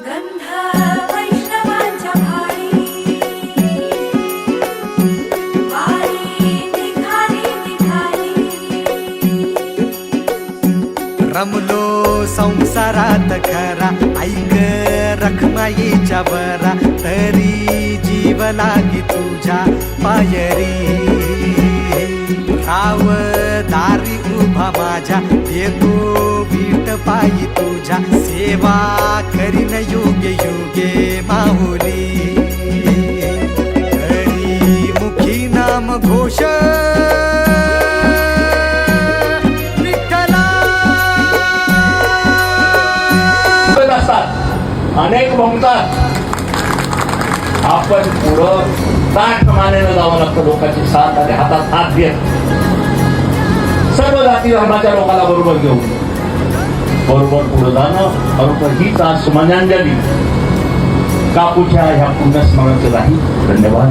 वैष्णवांच्या भारी वारी निघाली निघाली. रमलो संसारात खरा ऐक रखमाईच्या बरा तरी जीव लागी तुझ्या पायरी. राव दारी उभा माझ्या येतो वीट पायी तुझ्या सेवा करीन योगे योगे माहुली. हरी मुखी नाम घोष अनेक म्हणतात आपण पुढं ताठ मानेनं जावं लागतं. लोकांची साथ आणि हातात हात घेत सर्व जाती धर्माच्या लोकांना बरोबर घेऊन बरोबर पुढे जाणं बरोबर हीच आज सुमनांजली काकूच्या ह्या पुण्यस्मरणाचं नाही. धन्यवाद.